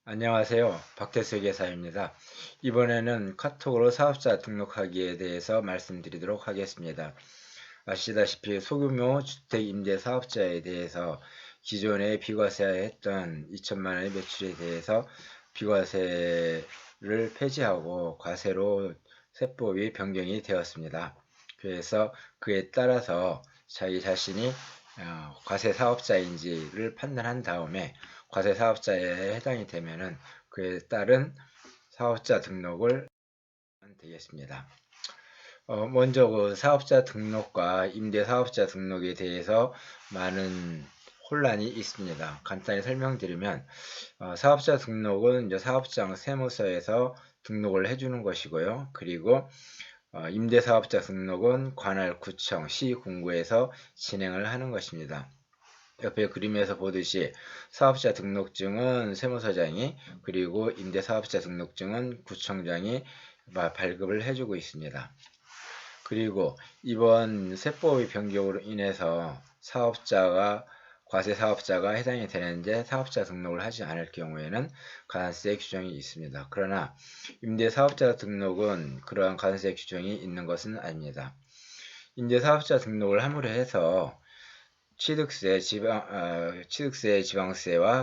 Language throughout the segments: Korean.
안녕하세요. 박태수 회계사입니다. 이번에는 카톡으로 사업자 등록하기에 대해서 말씀드리도록 하겠습니다. 아시다시피 소규모 주택 임대 사업자에 대해서 기존에 비과세했던 2천만 원의 매출에 대해서 비과세를 폐지하고 과세로 세법이 변경이 되었습니다. 그래서 그에 따라서 자기 자신이 과세 사업자인지를 판단한 다음에 과세 사업자에 해당이 되면은 그에 따른 사업자 등록을 하면 되겠습니다. 먼저 그 사업자 등록과 임대 사업자 등록에 대해서 많은 혼란이 있습니다. 간단히 설명드리면 사업자 등록은 이제 사업장 세무서에서 등록을 해주는 것이고요. 그리고 임대사업자 등록은 관할 구청, 시, 군구에서 진행을 하는 것입니다. 옆에 그림에서 보듯이 사업자 등록증은 세무서장이 그리고 임대사업자 등록증은 구청장이 발급을 해주고 있습니다. 그리고 이번 세법의 변경으로 인해서 과세 사업자가 해당이 되는데 사업자 등록을 하지 않을 경우에는 가산세 규정이 있습니다. 그러나 임대사업자 등록은 그러한 가산세 규정이 있는 것은 아닙니다. 임대사업자 등록을 함으로 해서 취득세, 지방세와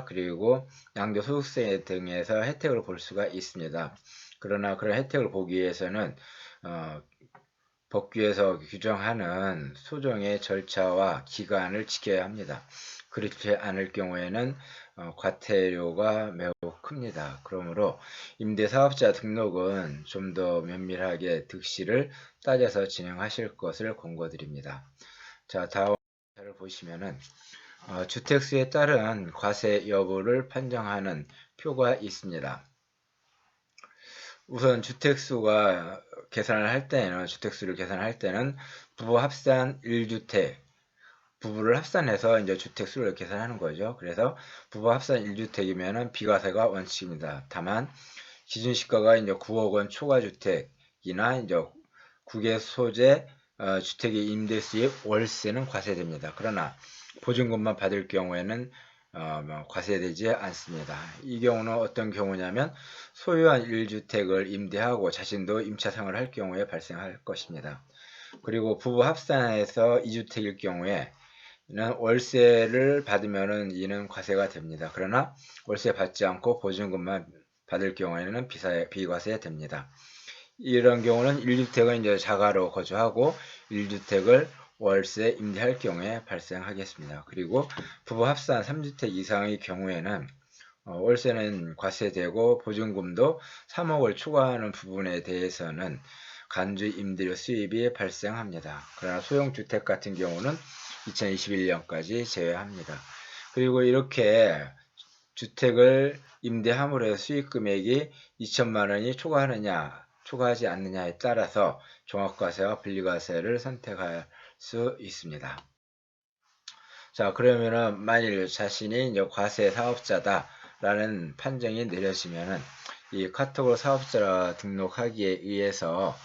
그리고 양도소득세 등에서 혜택을 볼 수가 있습니다. 그러나 그런 혜택을 보기 위해서는 법규에서 규정하는 소정의 절차와 기간을 지켜야 합니다. 그렇지 않을 경우에는 과태료가 매우 큽니다. 그러므로 임대사업자 등록은 좀 더 면밀하게 득실을 따져서 진행하실 것을 권고드립니다. 자, 다음 를 보시면은 주택수에 따른 과세 여부를 판정하는 표가 있습니다. 우선 주택수를 계산할 때는 부부 합산 1주택, 부부를 합산해서 이제 주택수를 계산하는 거죠. 그래서 부부 합산 1주택이면은 비과세가 원칙입니다. 다만 기준시가가 이제 9억 원 초과주택이나 이제 국외 소재 주택의 임대수의 월세는 과세됩니다. 그러나 보증금만 받을 경우에는 과세되지 않습니다. 이 경우는 어떤 경우냐면 소유한 1주택을 임대하고 자신도 임차생활을 할 경우에 발생할 것입니다. 그리고 부부 합산해서 2주택일 경우에 월세를 받으면은 이는 과세가 됩니다. 그러나 월세 받지 않고 보증금만 받을 경우에는 비과세 됩니다. 이런 경우는 1주택은 이제 자가로 거주하고 1주택을 월세 임대할 경우에 발생하겠습니다. 그리고 부부 합산 3주택 이상의 경우에는 월세는 과세되고 보증금도 3억을 초과하는 부분에 대해서는 간주 임대료 수입이 발생합니다. 그러나 소형주택 같은 경우는 2021년까지 제외합니다. 그리고 이렇게 주택을 임대함으로 해서 수익 금액이 2천만 원이 초과하지 않느냐에 따라서 종합과세와 분리과세를 선택할 수 있습니다. 자, 그러면은 만일 자신이 이제 과세 사업자다라는 판정이 내려지면은 이 카톡으로 사업자 등록하기에 의해서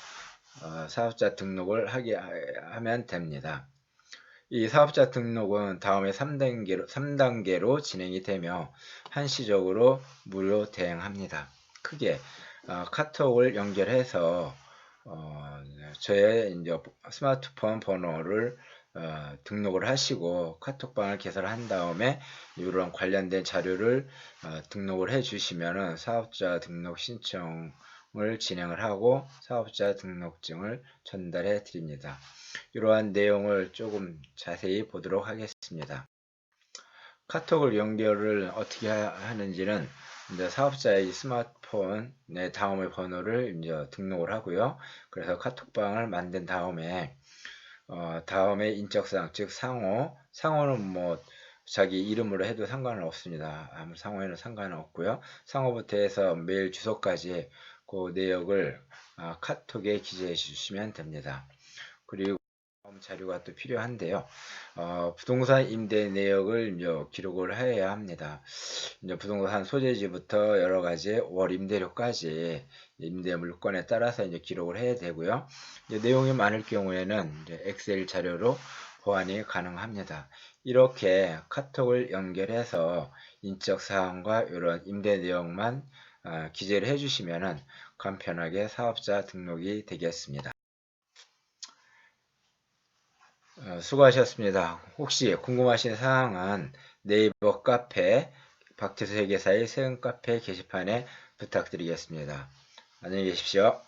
사업자 등록을 하면 됩니다. 이 사업자 등록은 다음에 3단계로 진행이 되며 한시적으로 무료 대행합니다. 크게 카톡을 연결해서 저의 이제 스마트폰 번호를 등록을 하시고 카톡방을 개설한 다음에 이런 관련된 자료를 등록을 해 주시면은 사업자 등록 신청을 진행을 하고 사업자 등록증을 전달해 드립니다. 이러한 내용을 조금 자세히 보도록 하겠습니다. 카톡을 연결을 어떻게 하는지는 이제 사업자의 스마트폰의 다음의 번호를 이제 등록을 하고요. 그래서 카톡방을 만든 다음에 다음에 인적사항 즉 상호는 뭐 자기 이름으로 해도 상관은 없습니다. 아무 상호에는 상관은 없고요. 상호부터 해서 메일 주소까지 그 내역을 카톡에 기재해 주시면 됩니다. 그리고 자료가 또 필요한데요. 부동산 임대 내역을 이제 기록을 해야 합니다. 이제 부동산 소재지부터 여러 가지 월 임대료까지 임대 물건에 따라서 이제 기록을 해야 되고요. 이제 내용이 많을 경우에는 이제 엑셀 자료로 보완이 가능합니다. 이렇게 카톡을 연결해서 인적 사항과 이런 임대 내용만 기재를 해주시면 간편하게 사업자 등록이 되겠습니다. 수고하셨습니다. 혹시 궁금하신 사항은 네이버 카페 박태수 회계사의 세금 카페 게시판에 부탁드리겠습니다. 안녕히 계십시오.